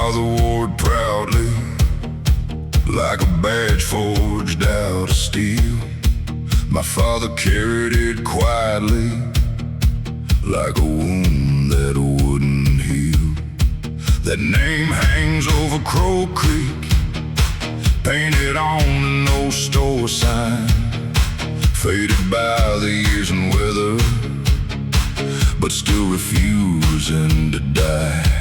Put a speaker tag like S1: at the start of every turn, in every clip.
S1: father wore it proudly, like a badge forged out of steel. My father carried it quietly, like a wound that wouldn't heal. That name hangs over Crow Creek, painted on an old store sign, faded by the years and weather, but still refusing to die.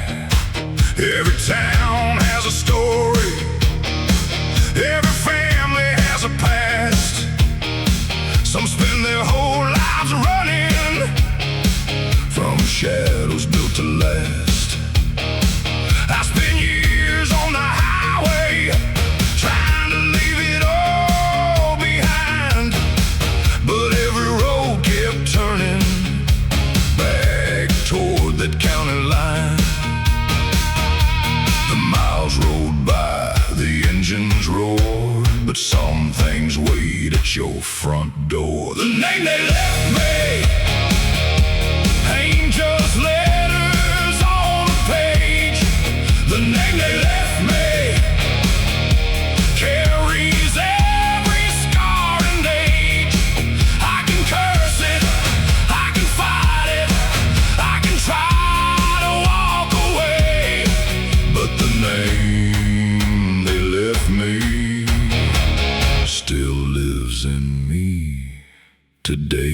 S1: Every town has a story, every family has a past. Some spend their whole lives running from shadows built to last. I spent years on the highway trying to leave it all behind, but every road kept turning back toward that county line. The miles rolled by, the engines roared, but some things wait at your front door. The name they left me ain't just letters on a page. The name they left me carries every scar and age. I can curse it, I can fight it, I can try to walk away, but the name they left me still lives in me today.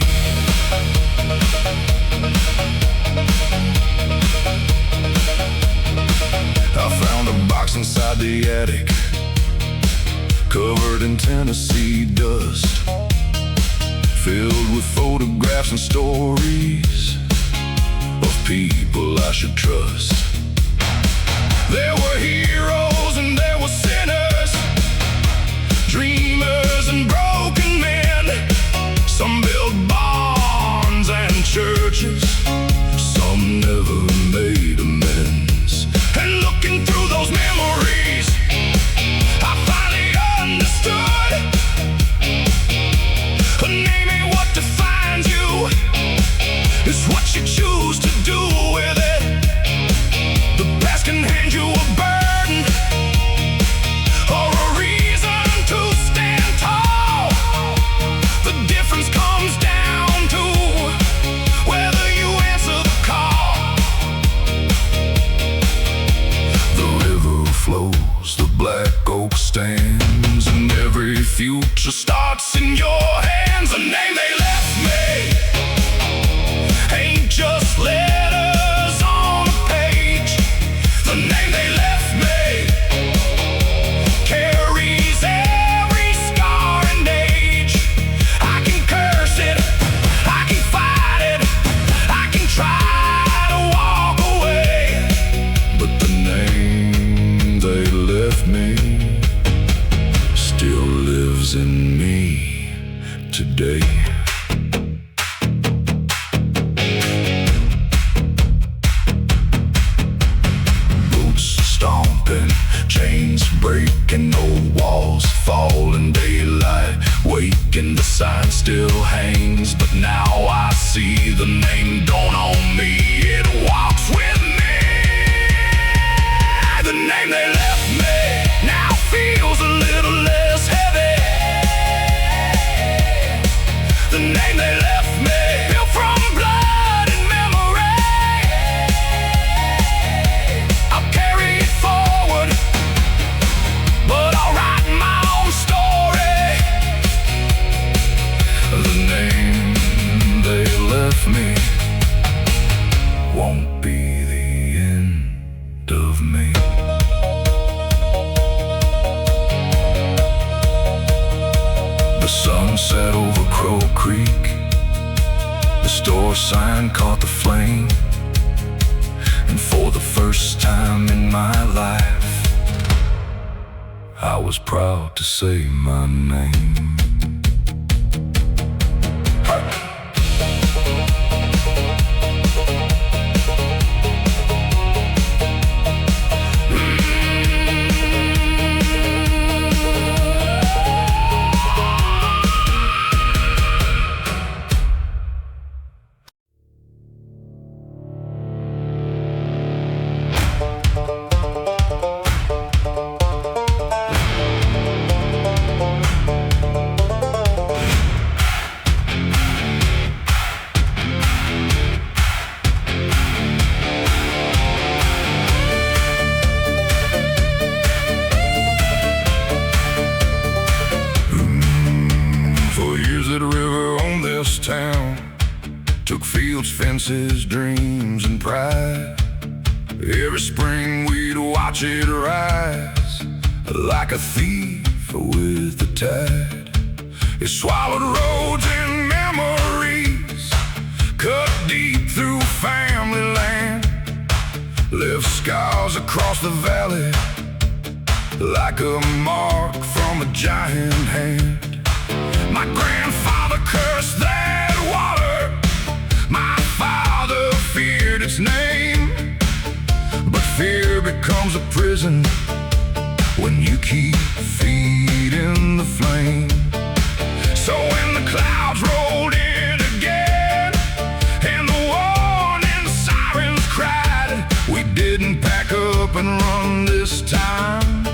S1: I found a box inside the attic, covered in Tennessee dust, filled with photographs and stories of people I should trust. There were heroes and there were sinners, dreamers and broken men. Some built barns and churches, some never made amends. And looking through those memories, I finally understood a name ain't what defines you, it's what you choose to do with it. The past can hand you a burden or a reason to stand tall. The difference comes down to whether you answer the call. The river flows, the black oak stands, and every future starts in your hands. The name they left me ain't just letters on a page. The name they left me carries every scar and age. I can curse it, I can fight it, I can try to walk away, but the name they left me still lives in me today. Stomping, chains breaking, old walls fall in daylight, waking, the sign still hangs, but now I see the name dawn on me. It walks with me. The name they left me now feels a little less heavy. The name they left me built from blood and memory. I'll carry it forward, but I'll write my own story. The name they left me won't be the end of me. The sun set over Crow Creek, the store sign caught the flame, and for the first time in my life, I was proud to say my name. years that river owned this town took fields, fences, dreams, and pride. Every spring we'd watch it rise like a thief with the tide. It swallowed roads and memories, cut deep through family land, left scars across the valley like a mark from a giant hand. My grandfather cursed that water, my father feared its name. But fear becomes a prison when you keep feeding the flame. So when the clouds rolled in again and the warning sirens cried, we didn't pack up and run this time.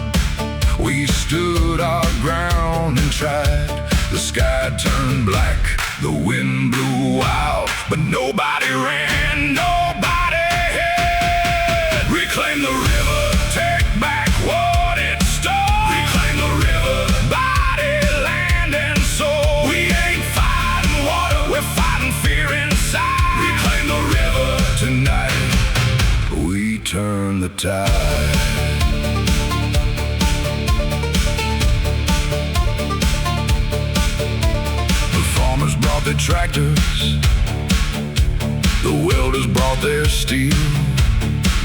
S1: We stood our ground and tried. The sky turned black, the wind blew wild, but nobody ran, nobody hid. Reclaim the river, take back what it stole. Reclaim the river, body, land, and soul. We ain't fighting water, we're fighting fear inside. Reclaim the river, tonight we turn the tide. Brought their tractors, the welders brought their steel,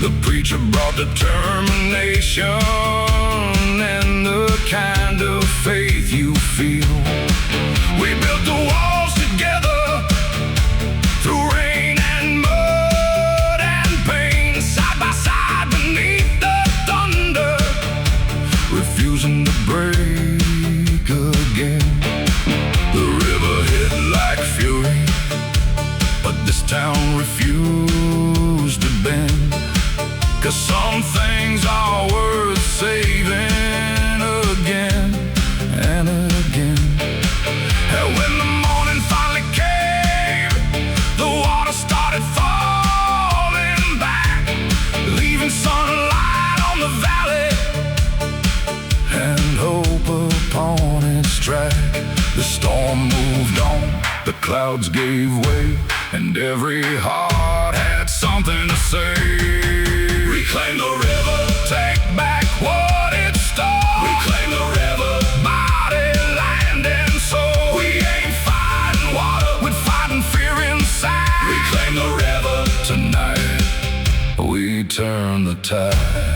S1: the preacher brought determination and the kind of faith you feel. We built the walls together through rain and mud and pain, side by side beneath the thunder, refusing to break again. Fury, but this town refused to bend, 'cause some things are worth saving again and again. And when the morning finally came, the water started falling back, leaving sunlight on the valley and hope upon its track. The storm moved on, the clouds gave way, and every heart had something to say. Reclaim the river, take back what it stole. Reclaim the river, body, land, and soul. We ain't fighting water, we're fighting fear inside. Reclaim the river, tonight we turn the tide.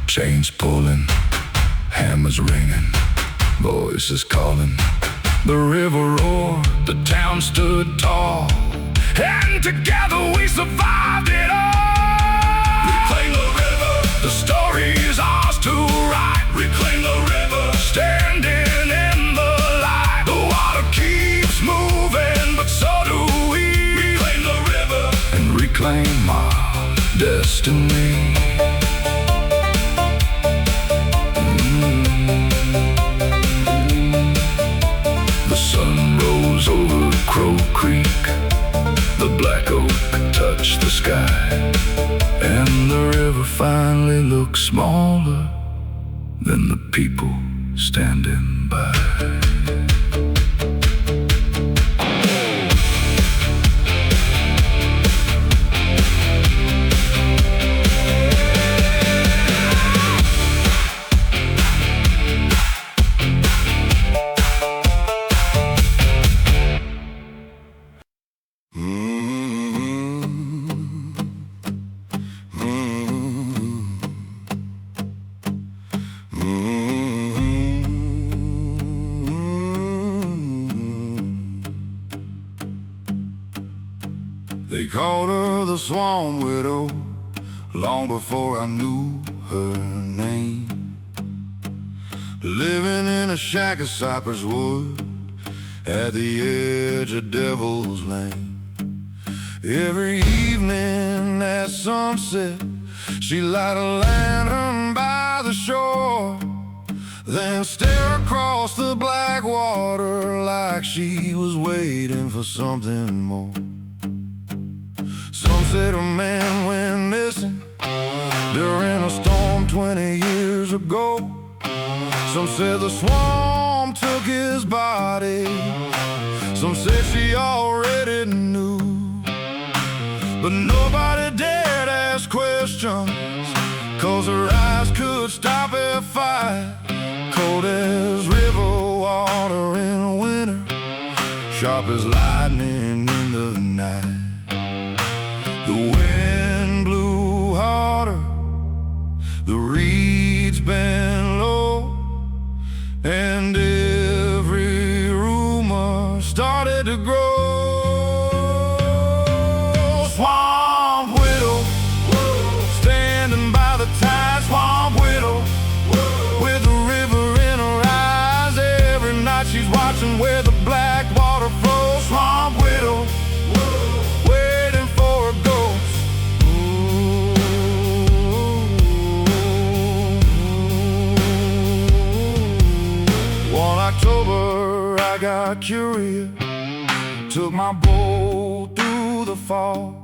S1: Chains pulling, hammers ringing, voices calling. The river roared, the town stood tall, and together we survived it all. Reclaim the river, the story's ours to write. Reclaim the river, standing in the light. The water keeps moving, but so do we. Reclaim the river and reclaim our destiny. Over Crow Creek, the black oak touched the sky, and the river finally looked smaller than the people standing by. They called her the Swan Widow long before I knew her name. Living in a shack of cypress wood at the edge of Devil's Lane. Every evening at sunset, she'd light a lantern by the shore, then stare across the black water like she was waiting for something more. Some said a man went missing during a storm 20 years ago. Some said the swamp took his body. Some said she already knew, but nobody dared ask questions, 'cause her eyes could stop a fight. Cold as river water in winter, sharp as lightning in the night. The wind blew harder, the reeds bent low, and every rumor started to grow. Swamp widow, standing by the tide. Swamp widow, with the river in her eyes. Every night she's watching where the black water flows. Swamp widow, waiting for a ghost. One October I got curious, took my boat through the fog,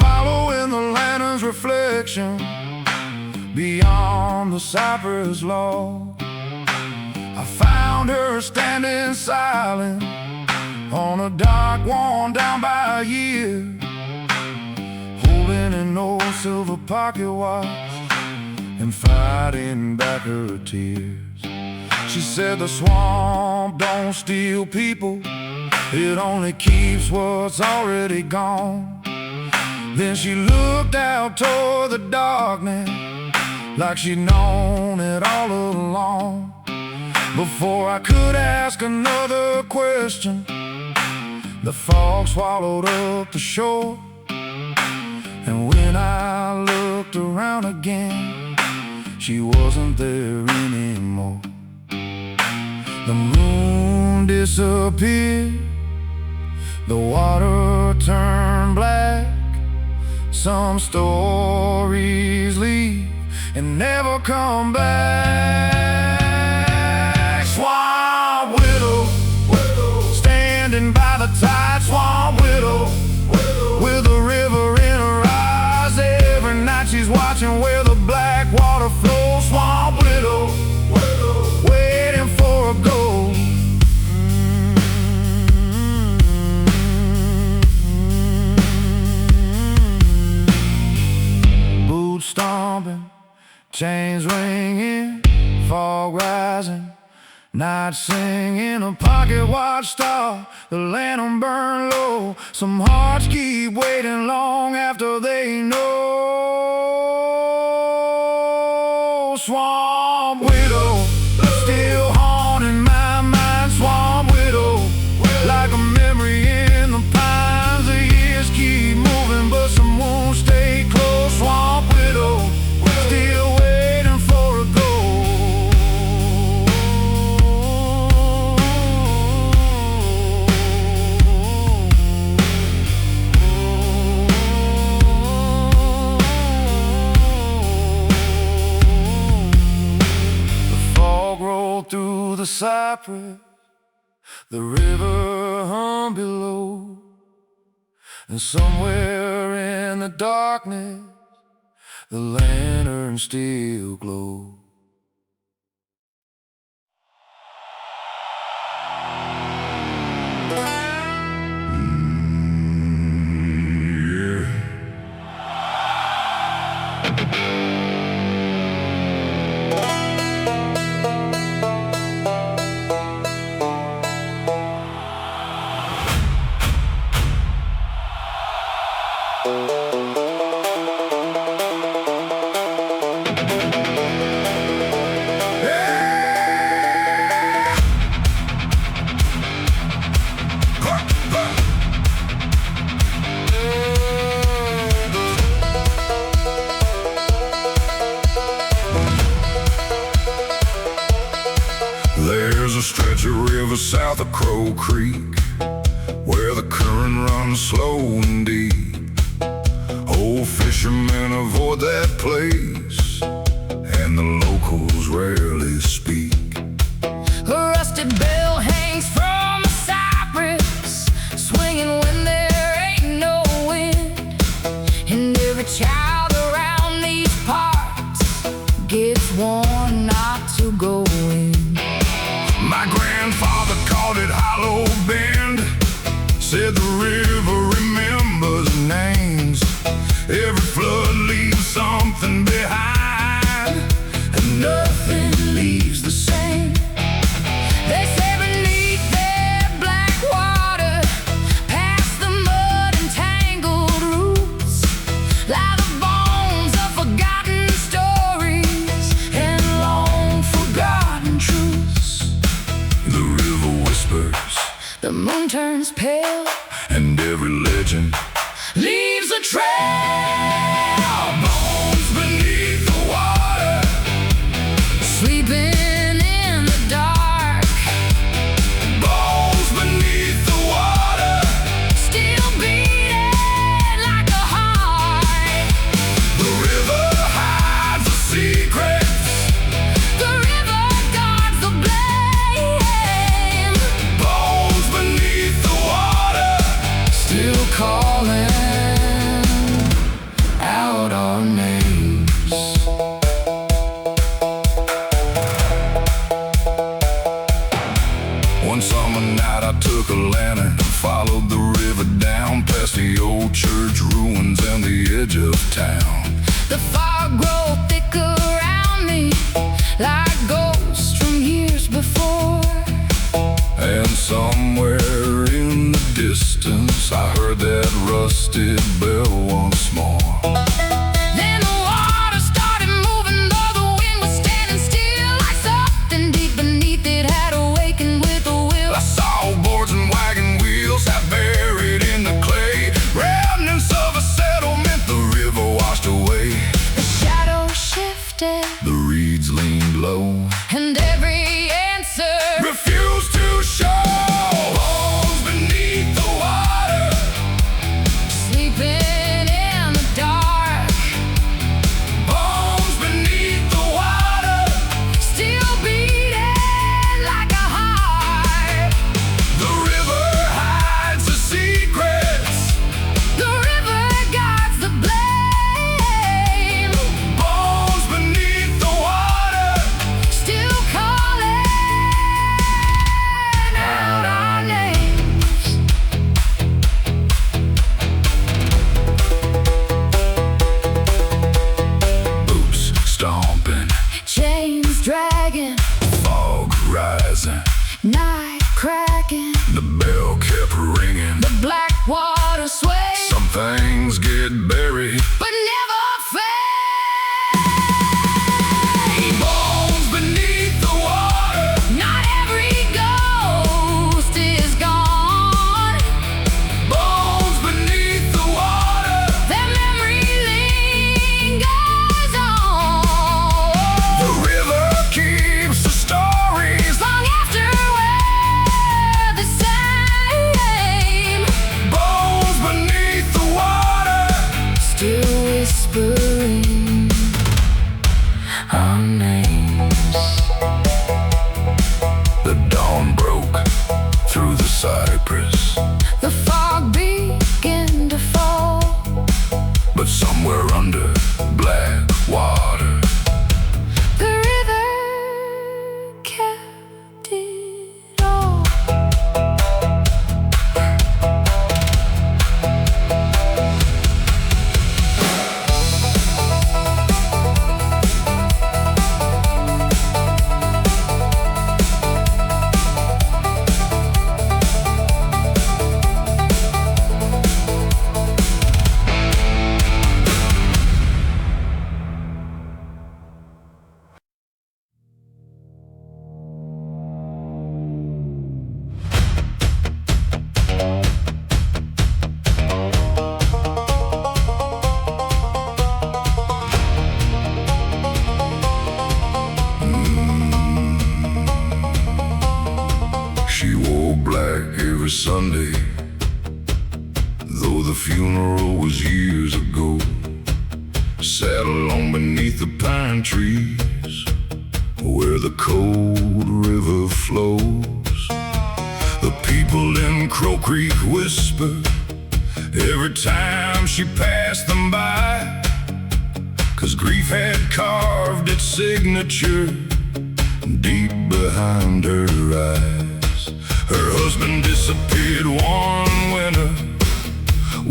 S1: following the lantern's reflection beyond the cypress log. I found her standing silent on a dock worn down by a year, holding an old silver pocket watch and fighting back her tears. She said the swamp don't steal people, it only keeps what's already gone. Then she looked out toward the darkness like she'd known it all along. Before I could ask another question, the fog swallowed up the shore. And when I looked around again, she wasn't there anymore. The moon disappeared, the water turned black. Some stories leave and never come back. Swamp widow, standing by the tide. Swamp widow, with the river in her eyes. Every night she's watching where the black water flows. Swamp widow, waiting for a ghost. Boots stomping, chains ringing, fog rising, night singing. A pocket watch star, the lantern burn low. Some hearts keep waiting long after they know. Swamp widow, still haunting my mind. Swamp widow, like a memory in the pines. The years keep moving, but some won't stay close. Swamp widow, still waiting for a ghost. The fog rolled through the cypress, the river hung below, and somewhere in the darkness the lantern still glows. of Crow Creek, where the current runs slow and deep. Old fishermen avoid that place, and the locals rarely speak.
S2: A rusted bell hangs from a cypress, swinging when there ain't no wind. And every child around these parts gets warned not to go in.
S1: My grandfather called it Hollow Bend, said the river remembers names. Every flood leaves something behind, and nothing leaves the same.
S2: They say beneath that black water, past the mud and tangled roots, lie the bones of forgotten stories and long forgotten truths.
S1: The river whispers,
S2: the moon turns pale,
S1: and every legend
S2: leaves a trail.
S1: Bones beneath the water,
S2: Sleeping in the dark,
S1: bones beneath the water,
S2: still beating like a heart.
S1: the river hides the secrets,
S2: The river guards the blame.
S1: bones beneath the water,
S2: Still calling out our names.
S1: One summer night I took a lantern and followed the river down past the old church ruins and the edge of town.
S2: The fog grows thick around me, like ghosts from years before.
S1: And somewhere in the distance I heard that rusted bell once more.
S2: Then the water started moving, though the wind was standing still, like something deep beneath it had awakened with a will.
S1: I saw boards and wagon wheels half buried in the clay, remnants of a settlement the river washed away.
S2: The shadow shifted,
S1: The reeds leaned low,
S2: and every answer
S1: refused to show. Bones beneath the water,
S2: sleeping in the dark,
S1: bones beneath the water,
S2: still beating like a heart.
S1: the river hides the secrets,
S2: The river guards the blame.
S1: bones beneath the water,
S2: Still calling out our names.
S1: boots stomping,
S2: Chains dragging,
S1: fog rising,
S2: night cracking,
S1: the bell kept ringing.
S2: the black water sway,
S1: Some things get buried,
S2: but never fade.
S1: bones beneath the water,
S2: Not every ghost is gone.
S1: bones beneath the water,
S2: Their memory lingers on.
S1: the river keeps the stories,
S2: Long after we're the same,
S1: bones beneath the water,
S2: still whispering our names.
S1: the dawn broke through the cypress,
S2: The fog began to fall,
S1: but somewhere under black water,
S2: the river kept it all.
S1: every Sunday, though the funeral was years ago. Sat alone beneath the pine trees where the cold river flows. The people in Crow Creek whisper every time she passed them by, 'cause grief had carved its signature deep behind her eyes. Her husband disappeared one winter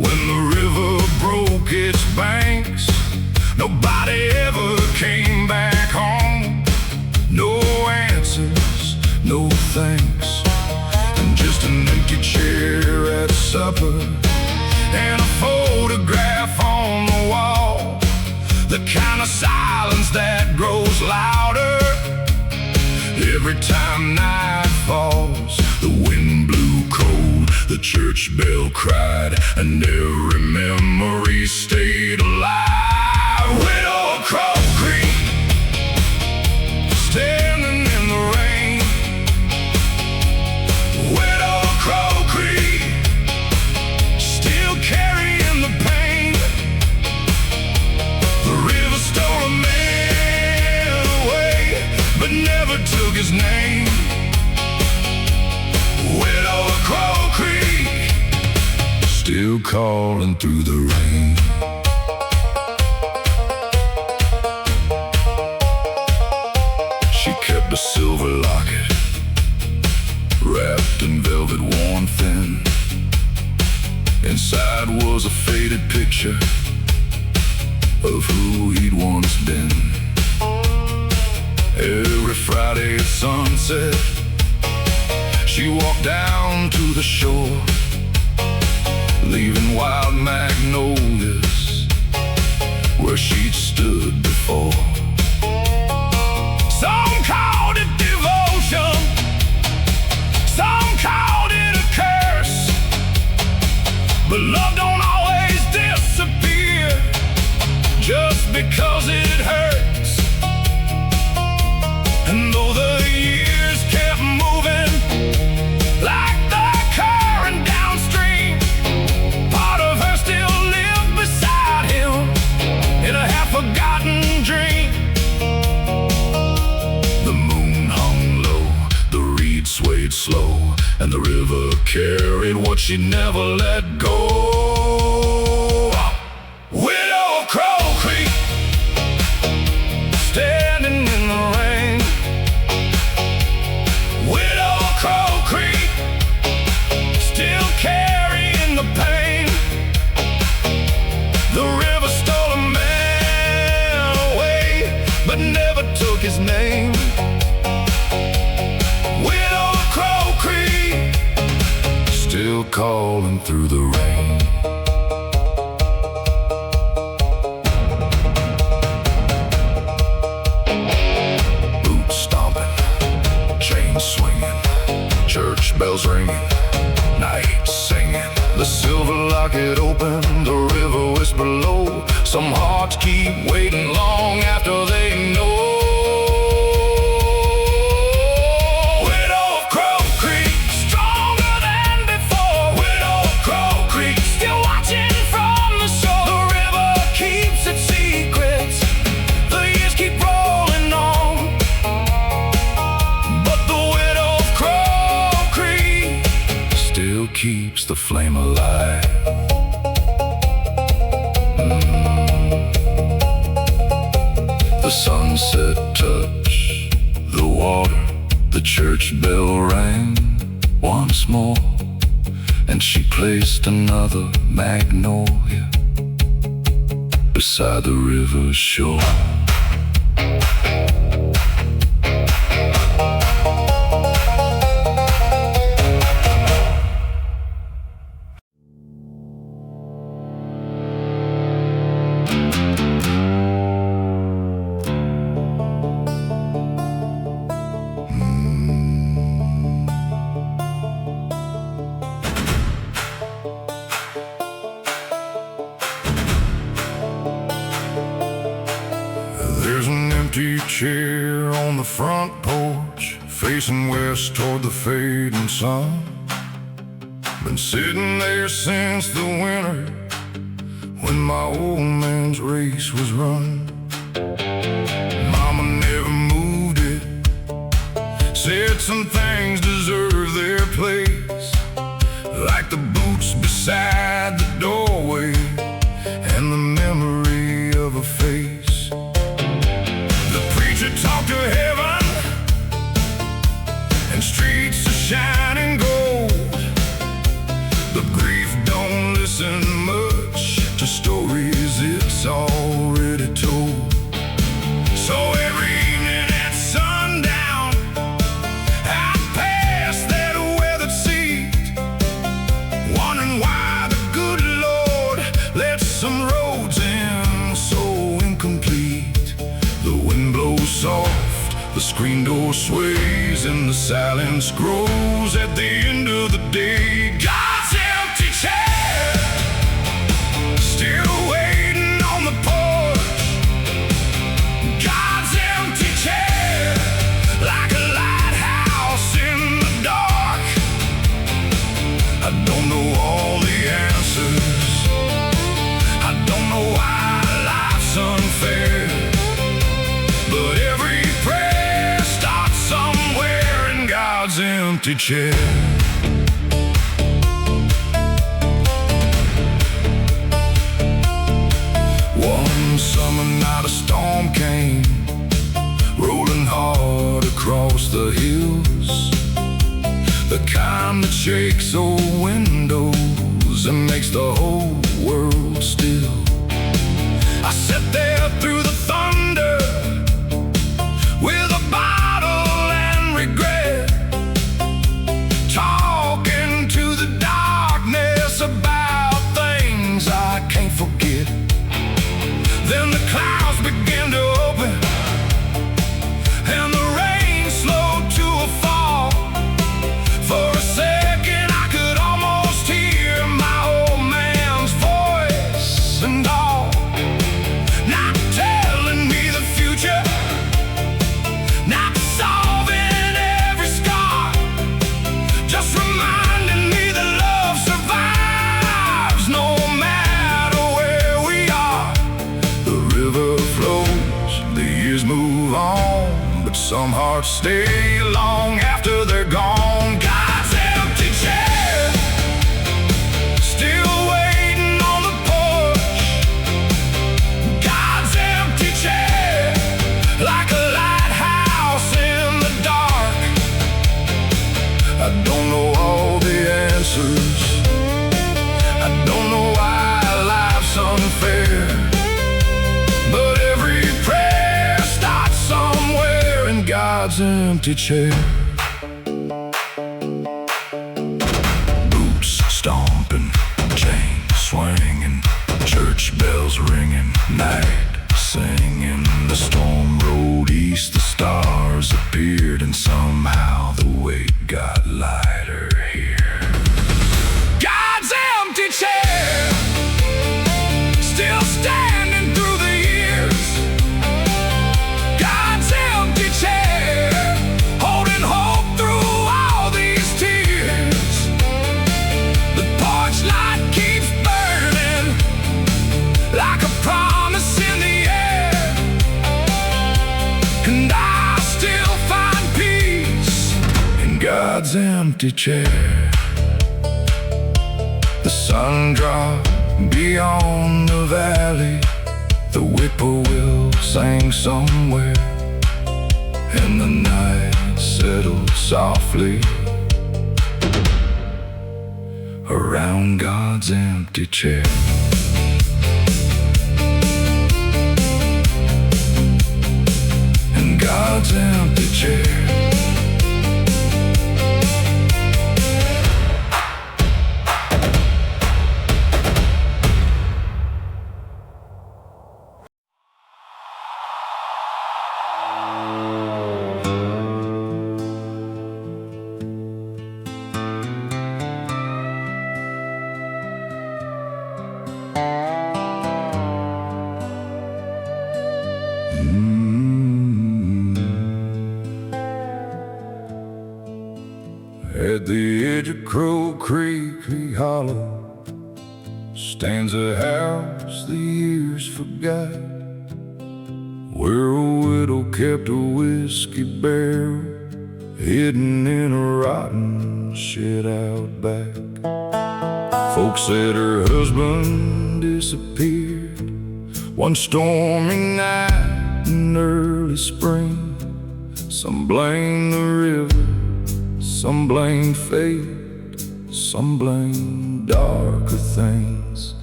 S1: when the river broke its banks. Nobody ever came back home. No answers, no thanks, and just an empty chair at supper and a photograph on the wall. The kind of silence that grows louder every time night falls. The wind blew cold, the church bell cried, and every memory stayed alive. Widow Crow Creek, standing in the rain. Widow Crow Creek, still carrying the pain. The river stole a man away, but never took his name. Widow Crow Creek, still calling through the rain. She kept a silver locket wrapped in velvet worn thin. Inside was a faded picture of who he'd once been. Every Friday at sunset, she walked down to the shore, leaving wild magnolias where she'd stood before. Some called it devotion, some called it a curse, but love don't always disappear just because it hurts. And though the years kept moving like the current downstream, part of her still lived beside him in a half-forgotten dream. The moon hung low, the reeds swayed slow, and the river carried what she never let go. Widow Crow Creek, standing in the rain. Widow Crow Creek, still carrying the pain. The river stole a man away, but never took his name. Widow Crow Creek, still calling through the rain. Boots stomping, chains swinging, church bells ringing, night singing. The silver locket open, the river whisper low. Some hearts keep waiting long after they know. Widow Crow Creek, stronger than before. Widow Crow Creek, still watching from the shore. The river keeps its secrets, the years keep rolling on, but the widow Crow Creek still keeps the flame alive. The sunset touch, the water, the church bell rang once more, and she placed another magnolia beside the river's shore. empty chair on the front porch, facing west toward the fading sun. Been sitting there since the winter when my old man's race was run. Mama never moved it, said some things deserve their place, like the boots beside the doorway and the memory of a face. The preacher talked to heaven and streets of shining gold. But grief don't listen much to stories it's already told. So every evening at sundown, I pass that weathered seat, wondering why the good Lord let some roads in so incomplete. The wind blows soft, the screen door sways, and the silence grows at the end of the day. God's empty chair, still waiting on the porch. God's empty chair, like a lighthouse in the dark. I don't know all the answers, I don't know why life's unfair, but every prayer starts somewhere in God's empty chair. One summer night a storm came, rolling hard across the hills, the kind that shakes old windows and makes the whole world still. I sat there through the thunder with a bottle and regret, talking to the darkness about things I can't forget. Then the clouds began to open and the rain slowed to a fall. For a second I could almost hear my old man's voice and all, not telling me the future, not solving every scar, just reminding me that love survives no matter where we are. The river flows, the years move on, but some hearts stay long after they're gone. God's empty chair, still waiting on the porch. God's empty chair, like a lighthouse in the dark. I don't know all the answers, I don't know why life's unfair, but every prayer starts somewhere in God's empty chair. Boots stomping, chains swinging, church bells ringing, night singing. The storm rode east, the stars appeared, and somehow the weight got lighter here. God's empty chair, still standing through the years. God's empty chair, holding hope through all these tears. The porch light keeps burning like a promise in the air, and I still find peace in God's empty chair. The sun dropped beyond the valley, the whippoorwill sang somewhere, and the night settled softly around God's empty chair. In God's empty chair. Creek Hollow stands a house the years forgot, where a widow kept a whiskey barrel hidden in a rotten shed out back. Folks said her husband disappeared one stormy night in early spring. Some blamed the river, some blamed fate, some blamed darker things.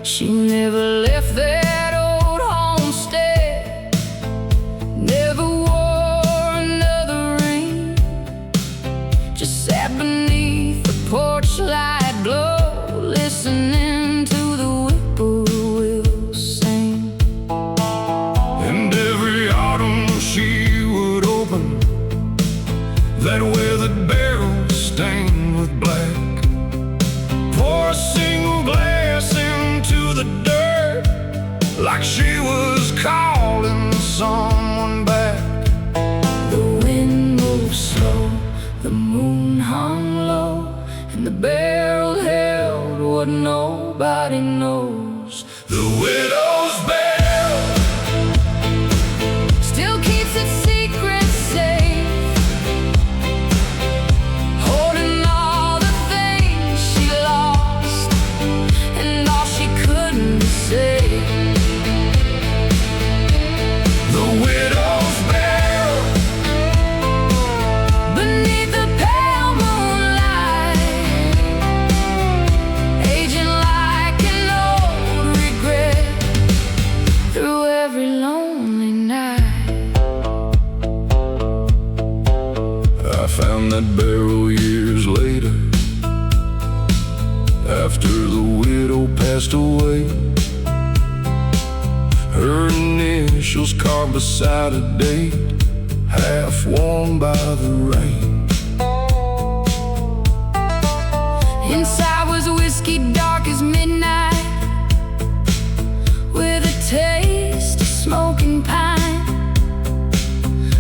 S2: She never left that old homestead, never wore another ring, just sat beneath the porch light glow, listening to the whippoorwills sing.
S1: And every autumn she would open that weathered barrel stained with black, pour a single glass into the dirt, like she was calling someone back.
S2: The wind moved slow, the moon hung low, and the barrel held what nobody knows.
S1: The widow's barrel
S2: Still keeps its secret safe, holding all the things she lost and all she couldn't say.
S1: The widow's barrel
S2: Beneath the pale moonlight, aging like an old regret through every lonely night.
S1: I found that barrel years later, after the widow passed away. Her initials carved beside a date, half worn by the rain.
S2: Inside was whiskey dark as midnight, with a taste of smoking pine.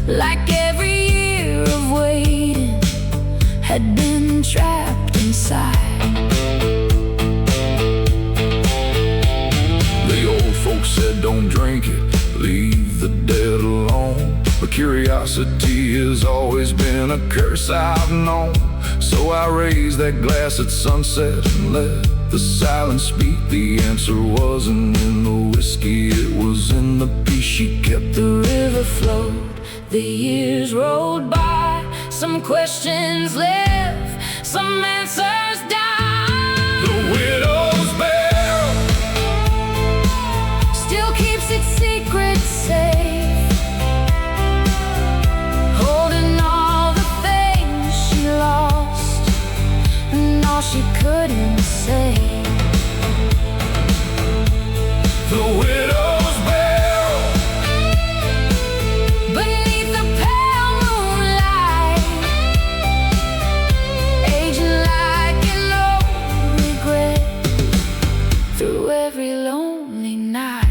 S2: Like every year of waiting had been trapped inside.
S1: The old folks said don't drink it, leave the dead alone. But curiosity has always been a curse I've known. So I raised that glass at sunset and let the silence speak. The answer wasn't in the whiskey, it was in the peace she kept.
S2: The river flowed, the years rolled by, some questions live, some answers die.
S1: The widow's barrel
S2: Still keeps its secret safe, holding all the things she lost and all she couldn't say.
S1: The widow's barrel
S2: Beneath the pale moonlight, aging like an old regret through every lonely night.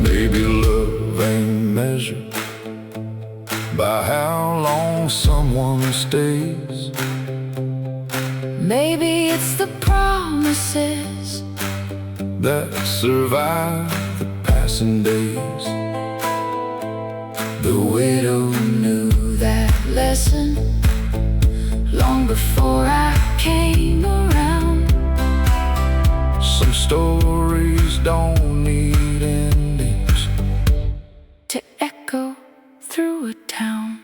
S1: Maybe love ain't measured by how long someone stays.
S2: Maybe it's the promises
S1: that survive the passing days.
S2: the widow knew that lesson long before I came around.
S1: Some stories don't need endings
S2: To echo through a town.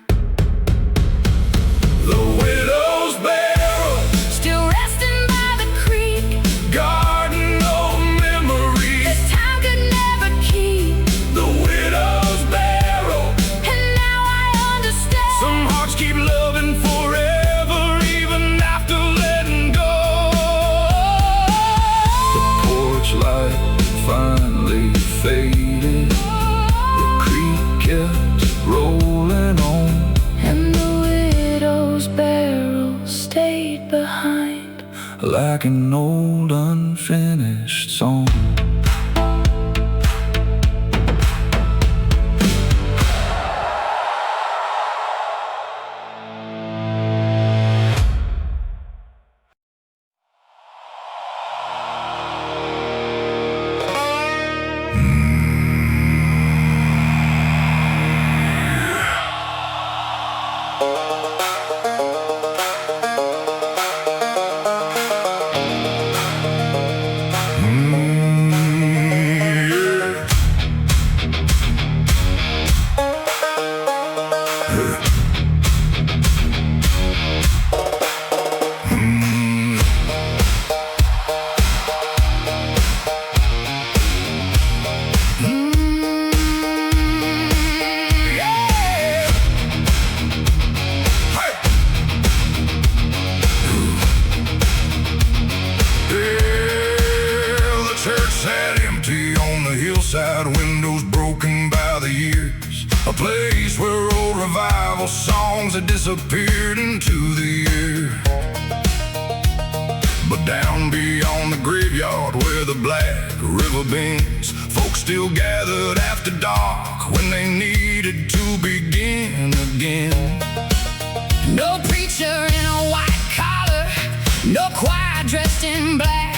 S1: The widow's barrel
S2: Still resting by the creek,
S1: garden of memories.
S2: that time could never keep.
S1: The widow's barrel,
S2: And now I understand.
S1: some hearts keep loving forever, even after letting go. The porch light finally faded, the creek kept rolling on.
S2: And the widow's barrel stayed behind,
S1: Like an old unfinished song. place where old revival songs had disappeared into the air. But down beyond the graveyard where the black river bends, folks still gathered after dark when they needed to begin again.
S2: No preacher in a white collar, no choir dressed in black,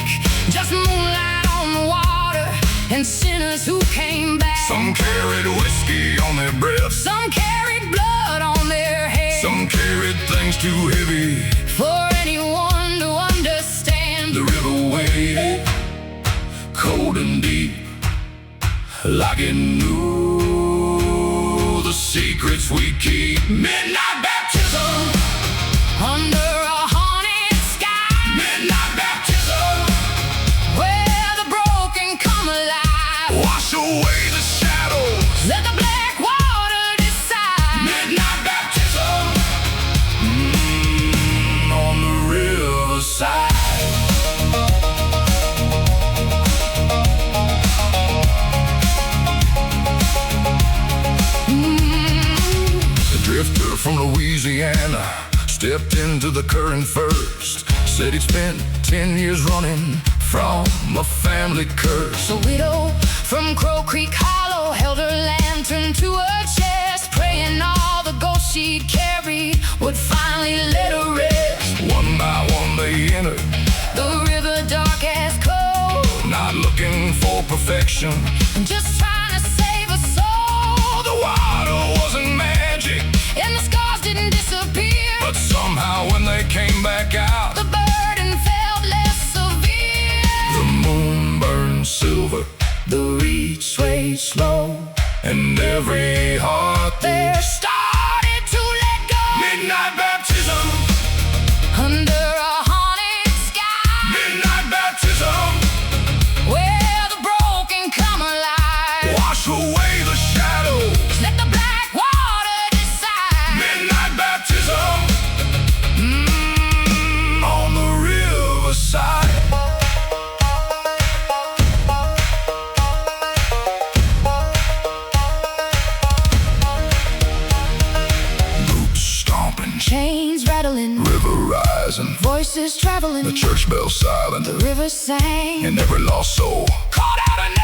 S2: just moonlight on the water and sinners who came back.
S1: Some carried whiskey on their breath,
S2: some carried blood on their head,
S1: some carried things too heavy
S2: for anyone to understand.
S1: The river waited, cold and deep, like it knew the secrets we keep. Midnight baptism
S2: under a haunted sky.
S1: Midnight baptism,
S2: where the broken come alive.
S1: wash away the shadows,
S2: Let the black water decide.
S1: midnight baptism, on the riverside. The drifter from Louisiana stepped into the current first. Said he'd spent 10 years running from a family curse.
S2: The widow from Crow Creek Hollow held her lantern to her chest, praying all the ghosts she'd carried would finally let her rest.
S1: One by one they entered,
S2: The river dark as coal,
S1: not looking for perfection.
S2: just trying to save a soul.
S1: The water wasn't magic,
S2: And the scars didn't disappear,
S1: but somehow when they came back out,
S2: the burden felt less severe.
S1: the moon burned silver,
S2: The reach swayed slow,
S1: and every heart
S2: there started to let go.
S1: midnight baptism,
S2: Under a haunted sky,
S1: midnight baptism,
S2: where the broken come alive.
S1: wash away the shadows,
S2: Let the black water decide.
S1: midnight baptism, on the riverside. Boots stomping,
S2: Chains rattling,
S1: river rising,
S2: voices traveling,
S1: the church bell silent,
S2: the river sang.
S1: and every lost soul called out a name.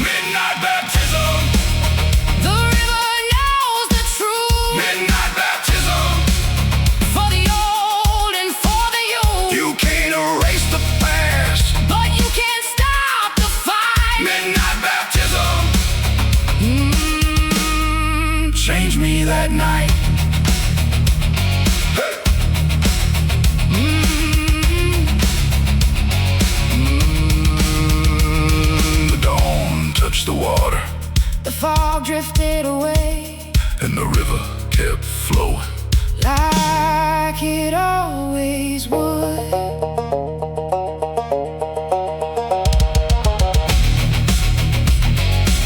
S1: Midnight baptism,
S2: The river knows the truth,
S1: midnight baptism.
S2: for the old and for the youth.
S1: You can't erase the past,
S2: But you can't stop the fight.
S1: midnight baptism. Changed me that night. Hey. The dawn touched the water,
S2: The fog drifted away,
S1: and the river kept flowing.
S2: like it always would.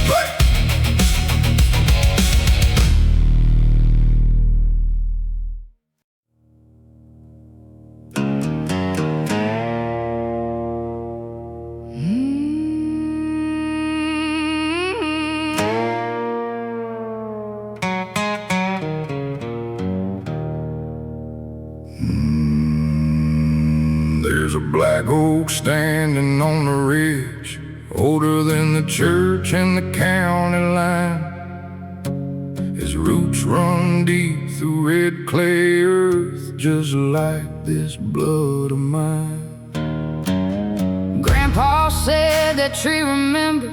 S1: Hey. There's a black oak standing on the ridge, older than the church and the county line. His roots run deep through red clay earth, just like this blood of mine.
S2: Grandpa said that tree remembers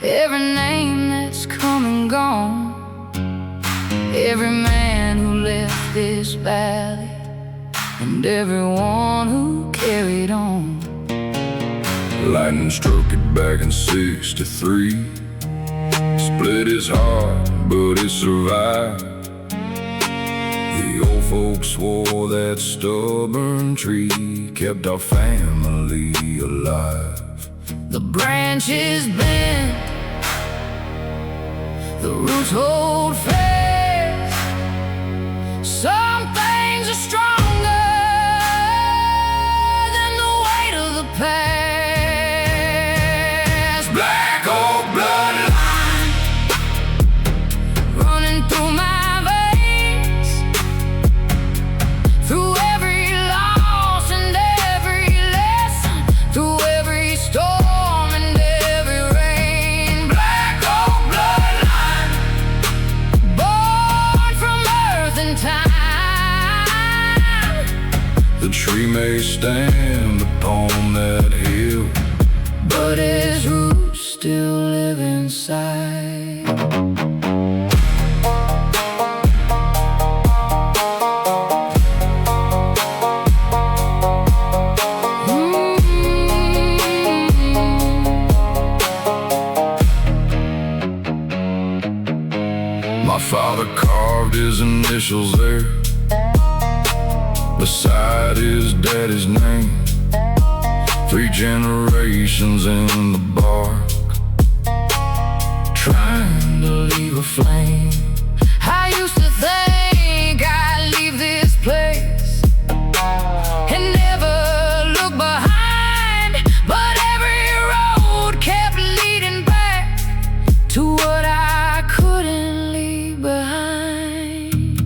S2: every name that's come and gone, every man who left this valley, and everyone who carried on.
S1: Lightning struck it back in '63, split his heart, but it survived. The old folks swore that stubborn tree kept our family alive.
S2: the branches bend, the roots hold fast. Some things are stronger than the weight of the past. Black Oak Bloodline running through my veins, through every loss and every lesson, through every storm and every rain. Black Oak Bloodline, born from earth and time.
S1: The tree may stand upon that hill,
S2: but his roots still live inside.
S1: My father carved his initials there beside his daddy's name. 3 generations in the bark,
S2: Trying to leave a flame. I used to think I'd leave this place and never look behind, but every road kept leading back to what I couldn't leave behind.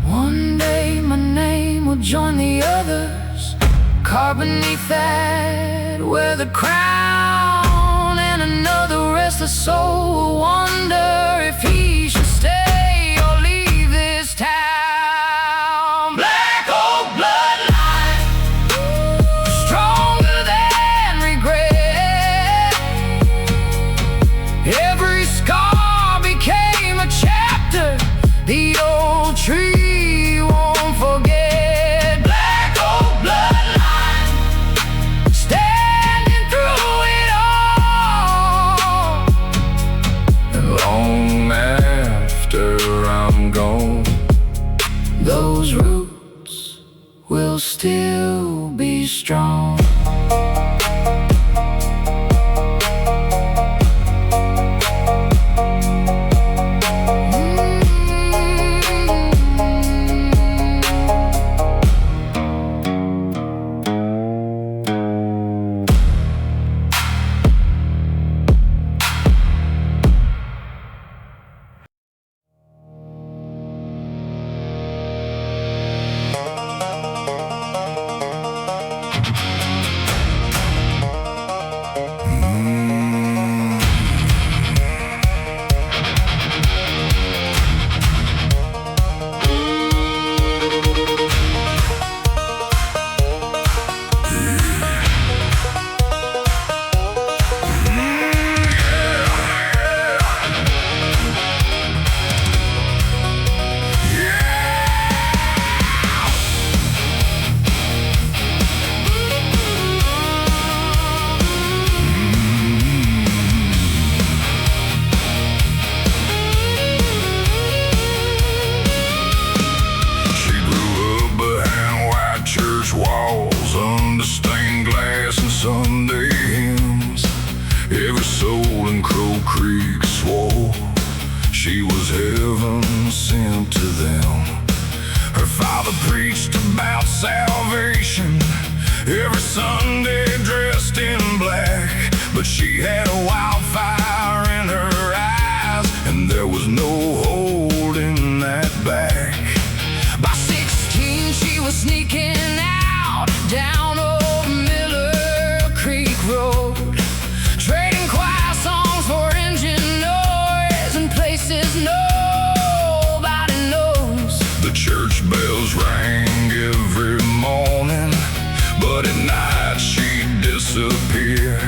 S2: One day my name will join the others, carved beneath that weathered crown, and another restless soul will wonder if he should stay or leave this town. Black Oak Bloodline, stronger than regret. Every scar became a chapter the old tree won't forget. Black Oak Bloodline, standing through it all.
S1: and long after I'm gone,
S2: Those roots will still be strong.
S1: walls under stained glass and Sunday hymns. Every soul in Crow Creek swore she was heaven sent to them. Her father preached about salvation every Sunday dressed in black, but she had a wildfire in her eyes, and there was no holding that back.
S2: By 16 she was sneaking out down old Miller Creek Road, trading choir songs for engine noise and places nobody knows.
S1: The church bells rang every morning, but at night she'd disappear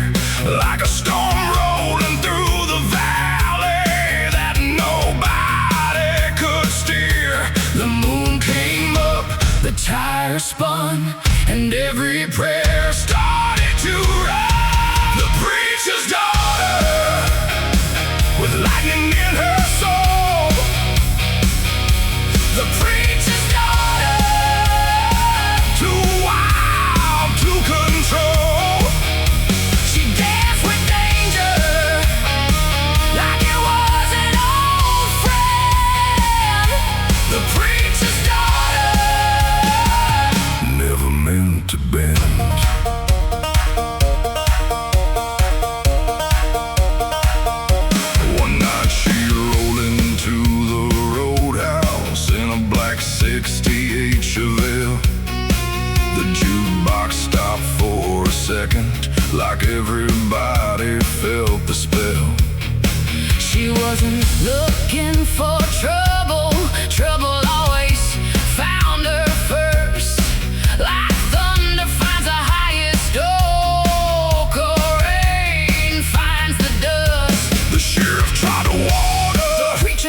S1: like a storm rolling through the valley that nobody could steer.
S2: The moon came up, the tires spun, and every prayer started to run.
S1: The preacher's daughter, with lightning in her soul.
S2: The preacher's daughter,
S1: too wild to control.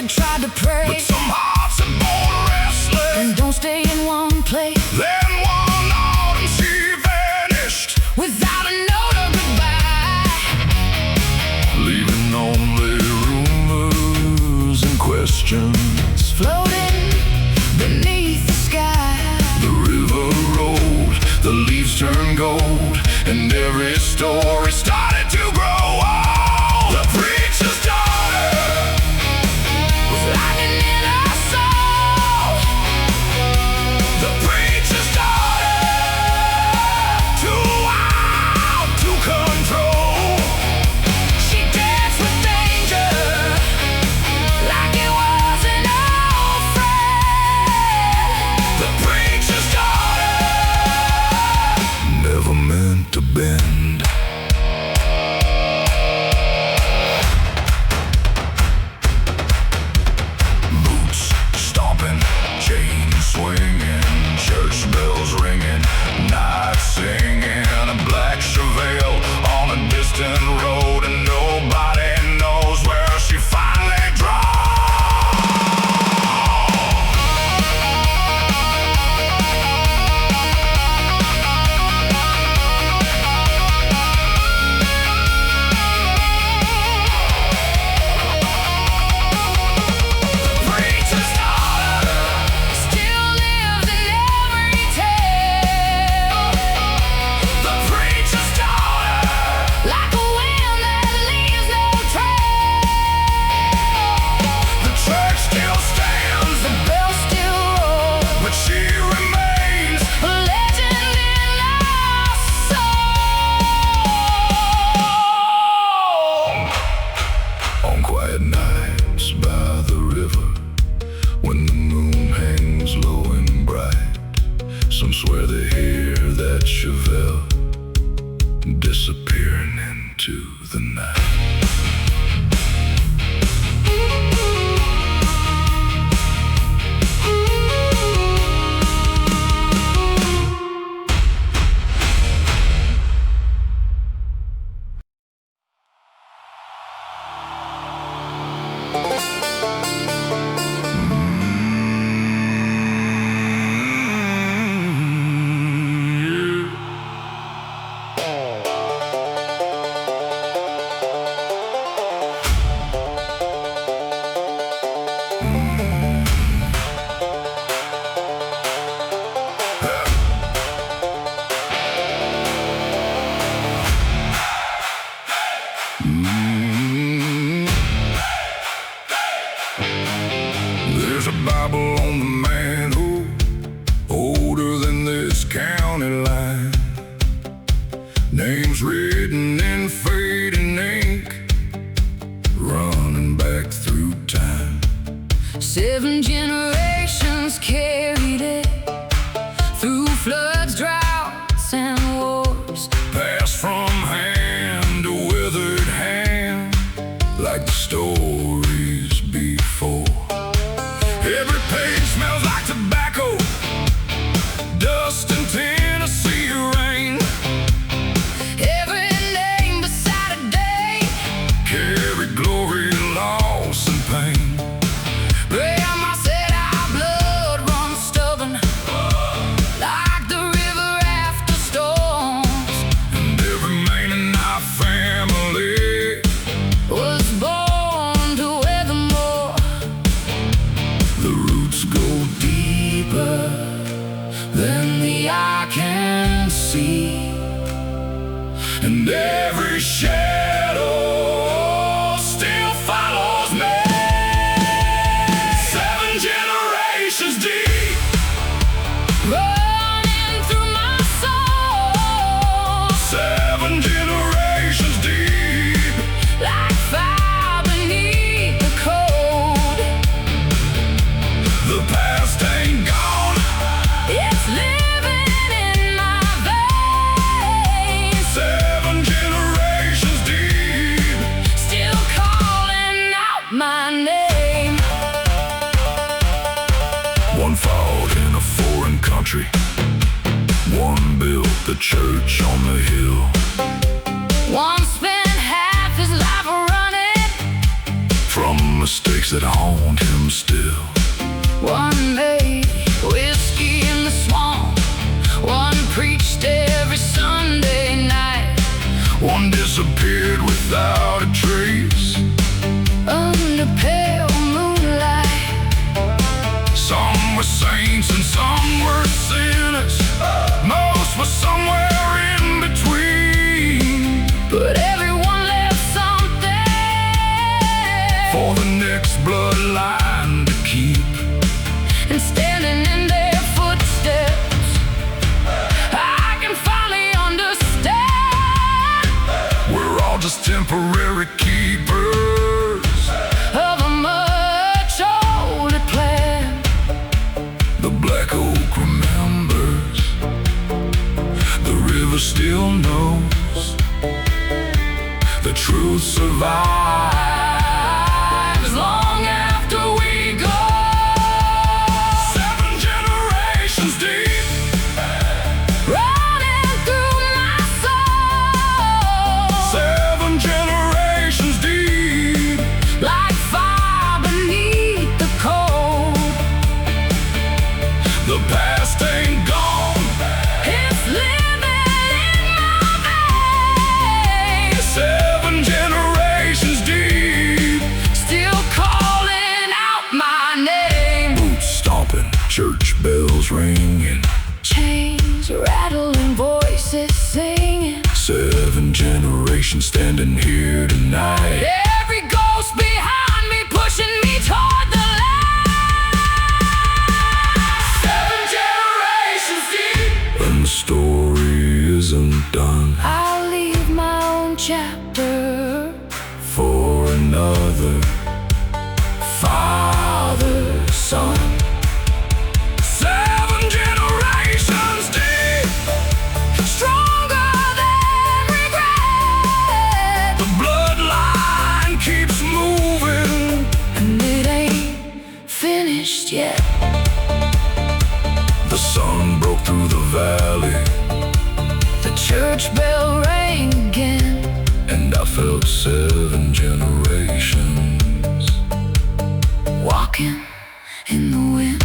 S2: good, tried to pray,
S1: but some hearts are born restless
S2: and don't stay in one place.
S1: Then one autumn she vanished
S2: Without a note or goodbye,
S1: leaving only rumors and questions
S2: floating beneath the sky.
S1: The river rolled, the leaves turned gold, and every story started to grow old. The preacher's daughter
S2: Was lightning in her soul.
S1: The preacher's daughter, too wild to control.
S2: She danced with danger like it was an old friend.
S1: The preacher's daughter never meant to bend. Boots stomping, chains swinging, church bells ringing, night singing. A black Chevelle on a distant road, and nobody knows where she finally dropped.
S2: Preacher's daughter still lives in every tale.
S1: The preacher's daughter,
S2: Like a wind that leaves no trail.
S1: the church still stands,
S2: The bells still roll,
S1: but she remains.
S2: a legend in our soul.
S1: On quiet nights by the river, when the moon hangs low and bright, some swear they hear that Chevelle disappearing into the night. There's a Bible on the mantle, older than this county line. Names written in fading ink, running back through time.
S2: 7 generations carried it through floods, droughts, and wars.
S1: Passed from hand to withered hand, like the stories before. Every page smells like tobacco, dust and Tennessee rain.
S2: Every name beside a day,
S1: Carry glory, loss, and pain.
S2: Grandma said our blood runs stubborn, like the river after storms.
S1: And every man in our family
S2: Was born to weather more.
S1: the roots go
S2: Deeper than the eye can see.
S1: and every shadow still follows me. 7 generations deep,
S2: Running through my soul
S1: 7 generations deep.
S2: like fire beneath the cold.
S1: The past ain't gone,
S2: It's living in my veins,
S1: 7 generations deep.
S2: still calling out my name.
S1: One fought in a foreign country, one built the church on the hill.
S2: One spent half his life running
S1: From mistakes that haunt him still.
S2: One made whiskey in the swamp, one preached every Sunday night,
S1: one disappeared without a trace
S2: under pale moonlight.
S1: Some were saints and some were sinners, most were somewhere in between,
S2: but everyone left something
S1: for the next bloodline to keep.
S2: And standing in their footsteps, I can finally understand
S1: we're all just temporary keepers
S2: of a much older plan.
S1: The black oak remembers, the river still knows, the truth survives long after we go. 7 generations deep,
S2: Running through my soul,
S1: 7 generations deep,
S2: like fire beneath the cold.
S1: the past ain't gone,
S2: It's living in my veins,
S1: 7 generations deep.
S2: still calling out my name.
S1: Boots stomping, church bells ringing,
S2: Chains rattling, voices singing,
S1: 7 generations standing here tonight.
S2: every ghost behind me pushing me toward the light. 7 generations deep,
S1: And the story isn't done
S2: I'll leave my own chapter
S1: for another father, son. 7 generations deep,
S2: stronger than regret,
S1: the bloodline keeps moving.
S2: and it ain't finished yet.
S1: The sun broke through the valley,
S2: The church bell rang again,
S1: and I felt 7 generations
S2: walking in the wind.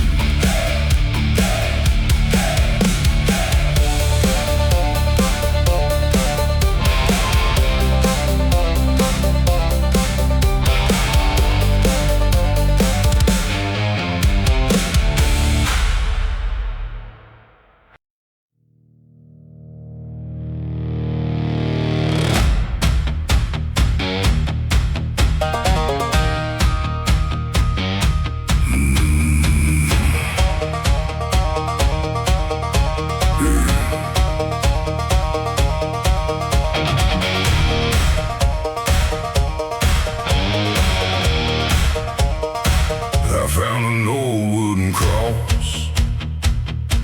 S1: I found an old wooden cross,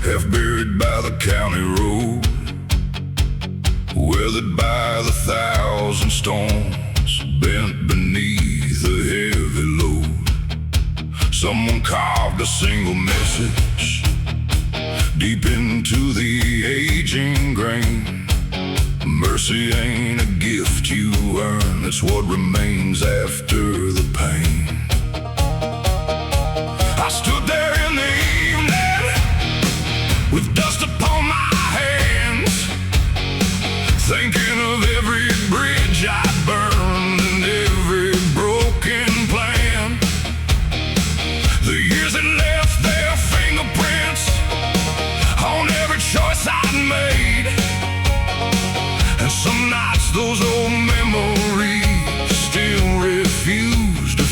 S1: half buried by the county road, weathered by the 1,000 storms, bent beneath a heavy load. Someone carved a single message deep into the aging grain. Mercy ain't a gift you earn, it's what remains after the pain. I stood there in the evening with dust upon my hands, thinking of every bridge I burned and every broken plan. The years that left their fingerprints on every choice I'd made, and some nights those old memories still refuse to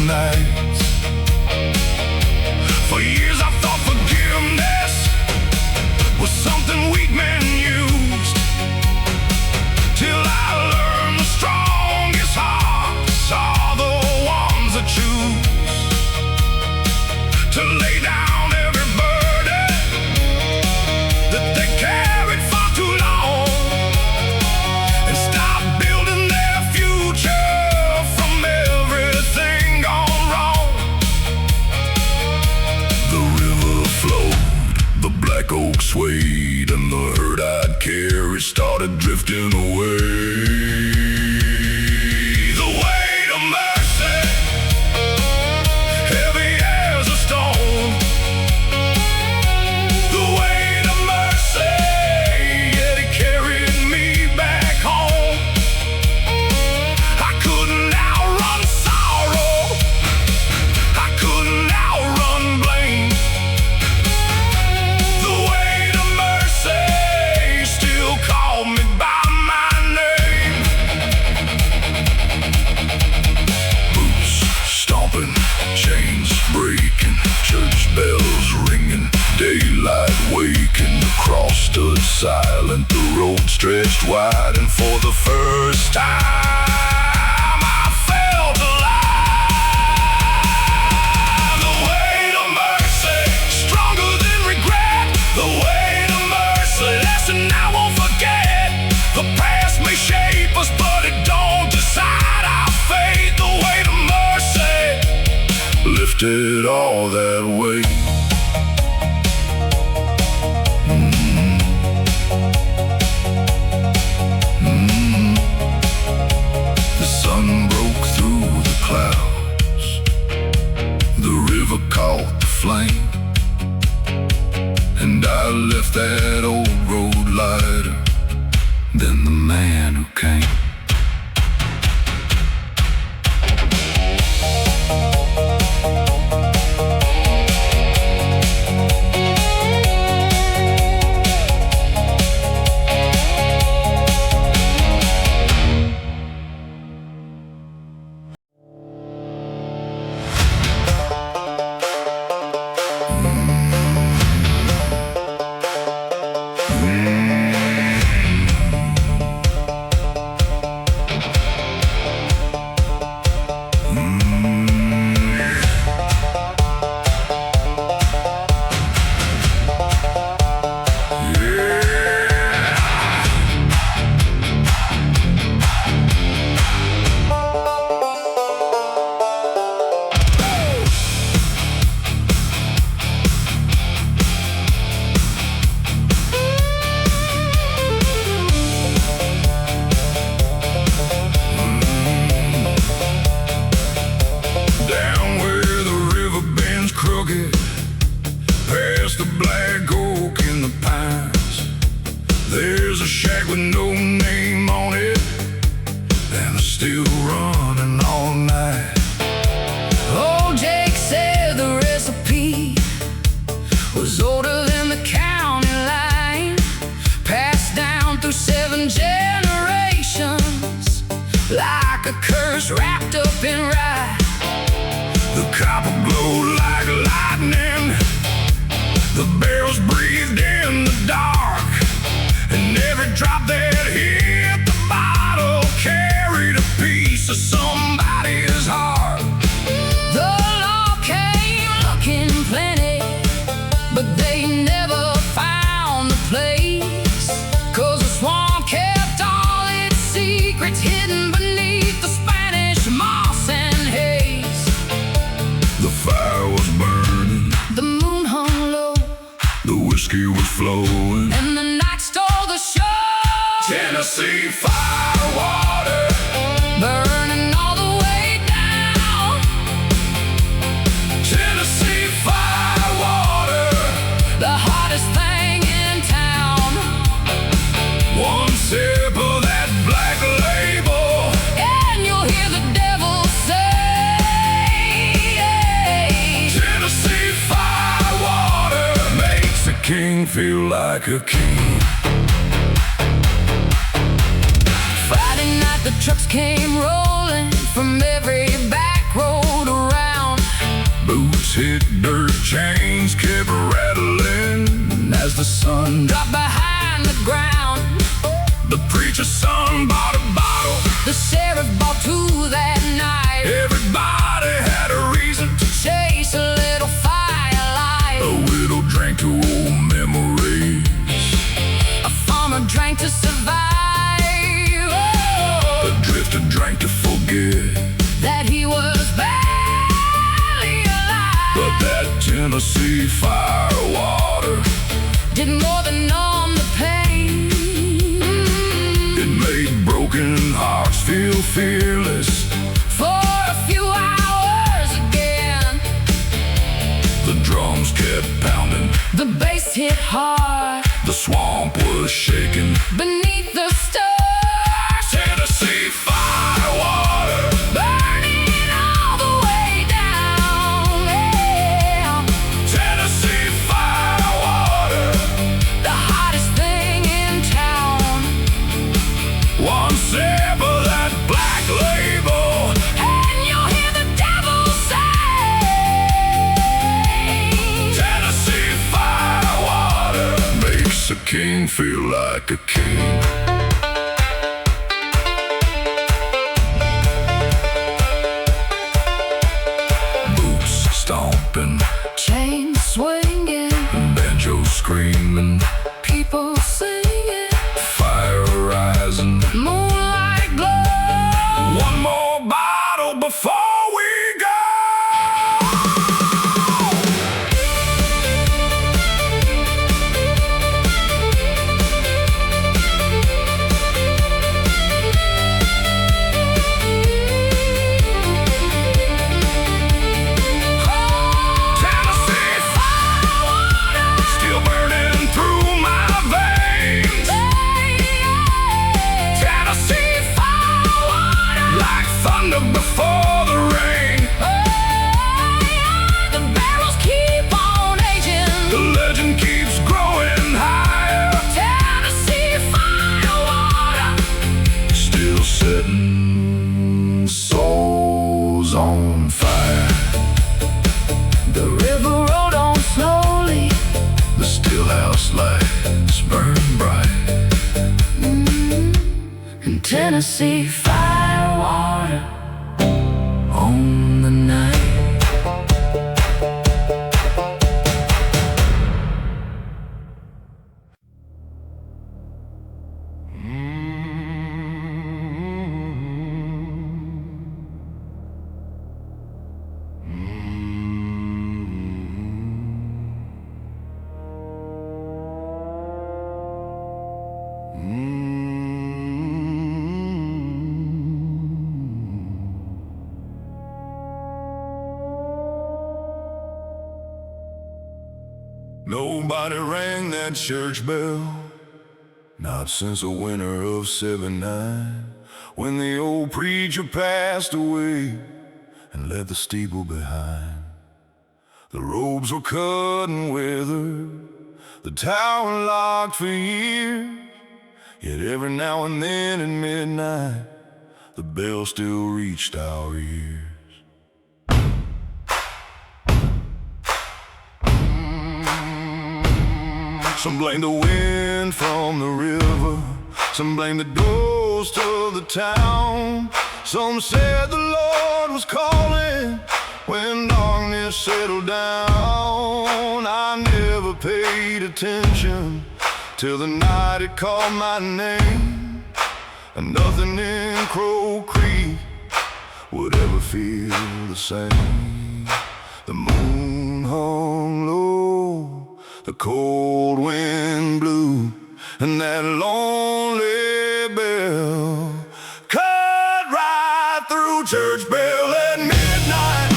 S1: nights. For years I thought forgiveness was something weak men used, till I learned the strongest hearts are the ones that choose to lay down every burden that they carried for too long, and stop building their future from everything gone wrong. The river flowed, the black oak swayed, and the hurt I'd carried started drifting away. The weight of mercy, heavy as a stone. The weight of mercy, yet it carried me back home. I couldn't outrun sorrow, I couldn't outrun blame. The weight of mercy still called me by my name. Boots stomping, chains breaking, church bells ringing, daylight waking. The cross stood silent, the road stretched wide, and for the first time I felt alive. The weight of mercy, stronger than regret. The weight of mercy, lesson I won't forget. The past may shape us, but it don't decide our fate. The weight of mercy lifted all that weight. The sun broke through the clouds, the river caught the flame, and I left that old road lighter than the man who came. Past the black oak and the pines, there's a shack with no name on it, and it's still running all night.
S2: Old Jake said the recipe was older than the county line, passed down through 7 generations, like a curse wrapped up in rye.
S1: The copper glowed like lightning, the barrels breathed in the dark, and every drop that hit the bottle carried a piece of somebody's heart.
S2: The law came looking plenty, but they never found the place, 'cause the swamp kept all its secrets hidden beneath the Spanish moss and haze.
S1: The fire was burning,
S2: The moon hung low,
S1: the whiskey was flowing,
S2: and the night stole the show.
S1: Tennessee firewater,
S2: Burning all the way down.
S1: Tennessee firewater,
S2: The hottest thing in town.
S1: one sip of that black label,
S2: And you'll hear the devil say,
S1: Tennessee firewater makes a king feel like a king.
S2: Friday night the trucks came rolling from every back road around. One dropped behind the ground.
S1: The preacher's son bought a bottle.
S2: The sheriff bought two that night.
S1: Everybody had a reason to
S2: chase a little firelight.
S1: A widow drank to old memories.
S2: A farmer drank to survive.
S1: A drifter drank to forget
S2: that he was barely alive.
S1: But that Tennessee Firewater
S2: did more than numb the pain.
S1: It made broken hearts feel fearless
S2: for a few hours again.
S1: The drums kept pounding,
S2: the bass hit hard,
S1: the swamp was shaking
S2: beneath the stars.
S1: Tennessee Firewater,
S2: burning all the way down, yeah.
S1: Tennessee Firewater,
S2: the hottest thing in town.
S1: One sip of that black label,
S2: and you'll hear the devil say,
S1: Tennessee Firewater makes a king feel like a king. Stomping,
S2: chain swinging,
S1: banjo screaming,
S2: people singing,
S1: fire rising,
S2: moonlight glow.
S1: One more bottle before we go. Before the rain,
S2: the barrels keep on aging,
S1: the legend keeps growing higher.
S2: Tennessee Firewater,
S1: still setting souls on fire.
S2: The river rolled on slowly,
S1: the stillhouse lights burn bright.
S2: And Tennessee Firewater on the night.
S1: Nobody rang that church bell, not since the winter of '79, when the old preacher passed away and left the steeple behind. The robes were cut and withered, the tower locked for years, yet every now and then at midnight the bell still reached our ears. Some blame the wind from the river, some blame the ghost of the town. Some said the Lord was calling when darkness settled down. I never paid attention till the night it called my name, and nothing in Crow Creek would ever feel the same. The moon hung low, the cold wind blew, and that lonely bell cut right through church bell at midnight,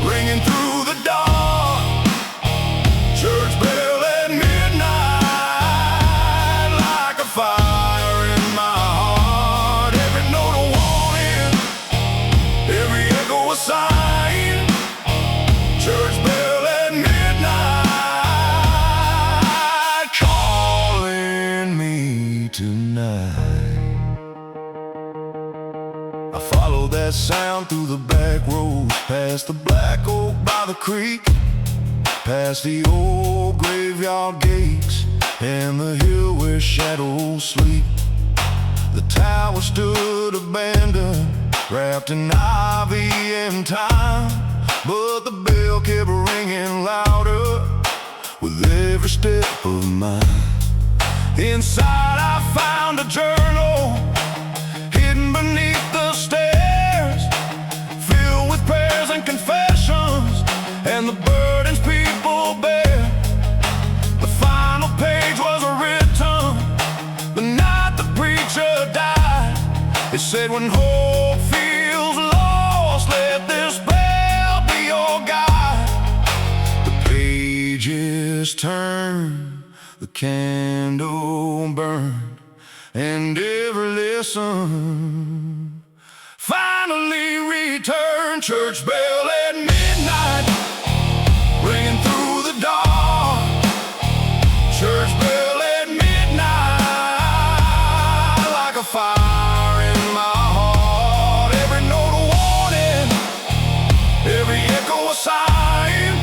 S1: ringing through the dark. Church bell at midnight, like a fire in my heart. Every note a warning, every echo a sign. Church bell at midnight, calling me tonight. I followed that sound through the back roads, past the black oak by the creek, past the old graveyard gates and the hill where shadows sleep. The tower stood abandoned, wrapped in ivy and time, but the bell kept ringing louder with every step of mine. Inside I found a journal hidden beneath the stairs, filled with prayers and confessions and the burdens people bear. The final page was written the night the preacher died. It said, when hope feels lost, let this bell be your guide. The pages turn, the candle burned, and every lesson finally returned. Church bell at midnight, ringing through the dark. Church bell at midnight, like a fire in my heart. Every note a warning, every echo a sign.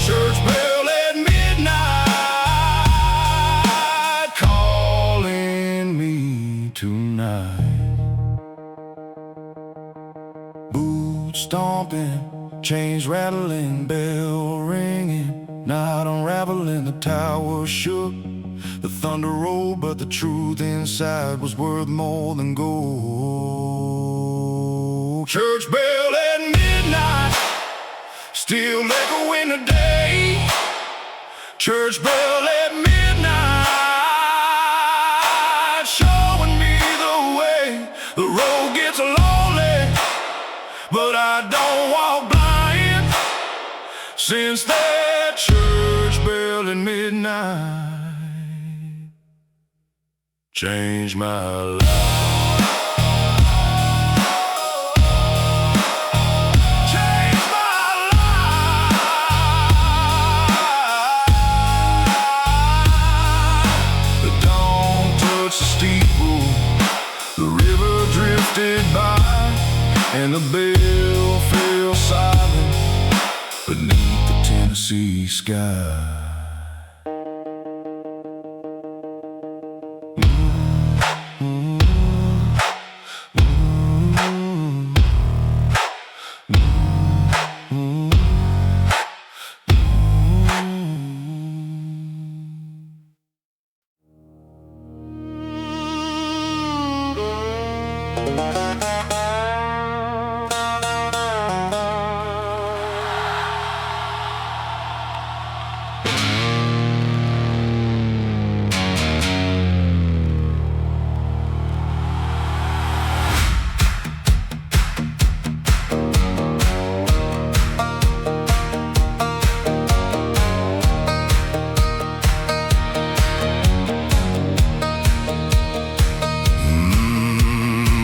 S1: Church bell at midnight, calling me tonight. Boots stomping, chains rattling, bell ringing, night unraveling. The tower shook, the thunder rolled, but the truth inside was worth more than gold. Church bell at midnight, still echoing today. Church bell at midnight, showing me the way. The road gets lonely, but I don't walk blind. Since that church bell at midnight changed my life. Changed my life. The dawn touched the steeple, the river drifted by, and the bell fell silent beneath the Tennessee sky.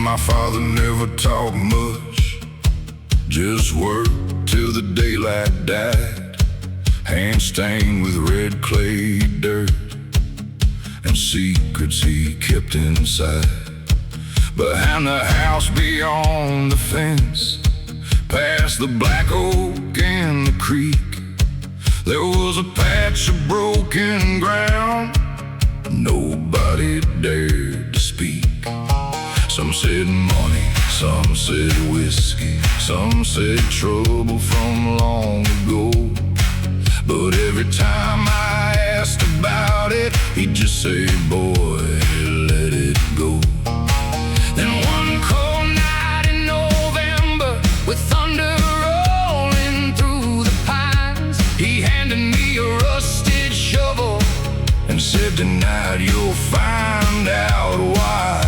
S1: My father never talked much, just worked till the daylight died. Hands stained with red clay dirt and secrets he kept inside. Behind the house, beyond the fence, past the black oak and the creek, there was a patch of broken ground. Nobody dared to speak. Some said money, some said whiskey, some said trouble from long ago. But every time I asked about it, he'd just say, boy, let it go. Then one cold night in November, with thunder rolling through the pines, he handed me a rusted shovel and said, tonight you'll find out why.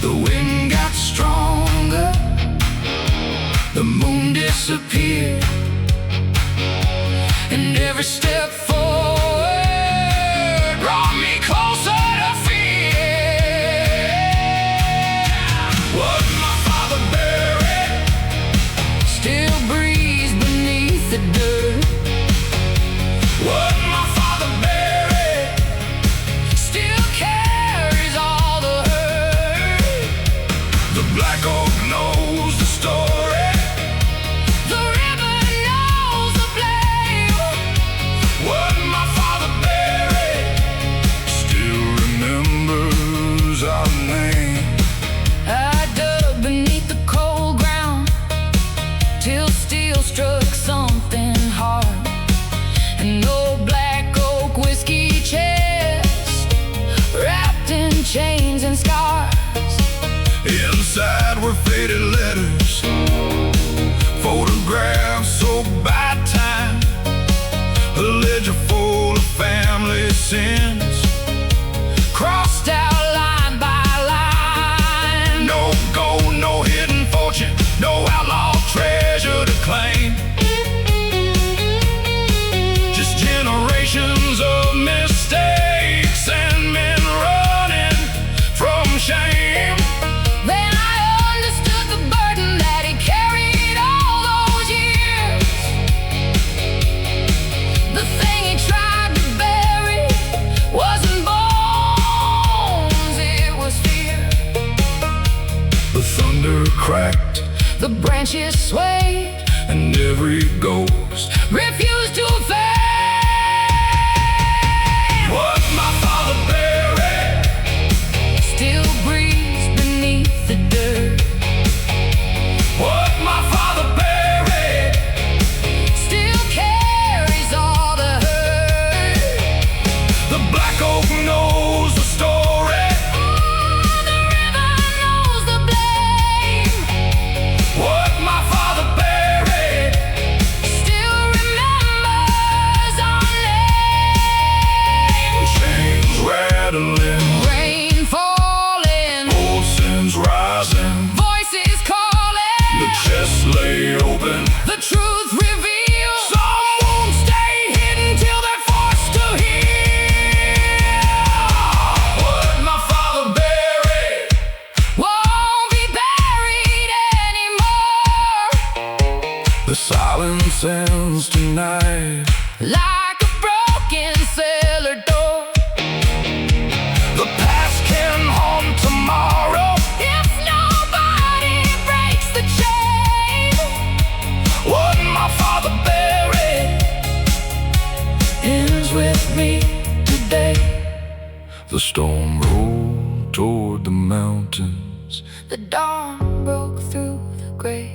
S1: The wind got stronger, the moon disappeared, and every step forward brought me closer to fear. What my father buried still breathes beneath the dirt. What my father buried still carries all the hurt. The black oak knows the story, the river knows the blame. claim. Just generations of mistakes and men running from shame.
S2: Then I understood the burden that he carried all those years. The thing he tried to bury wasn't bones, it was fear.
S1: The thunder cracked,
S2: The branches swayed,
S1: and every ghost
S2: refused to fade.
S1: what my father buried
S2: Still breathes beneath the dirt.
S1: what my father buried.
S2: Still carries all the hurt.
S1: The black oak knows the story.
S2: The river knows the blame.
S1: What my father buried.
S2: Still remembers our name.
S1: Chains rattling,
S2: Rain falling,
S1: old sins rising.
S2: voices calling.
S1: The chest lay open.
S2: The truth revealed. Some won't stay hidden till they're forced to heal.
S1: What my father buried.
S2: Won't be buried anymore.
S1: The silence ends tonight.
S2: Like a broken cellar door.
S1: The past can haunt tomorrow.
S2: If nobody breaks the chain.
S1: What my father buried
S2: Ends with me today.
S1: The storm rolled toward the mountains,
S2: The dawn broke through the gray.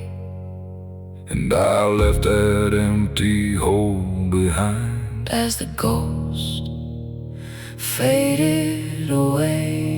S1: and I left that empty hole behind.
S2: As the ghost faded away.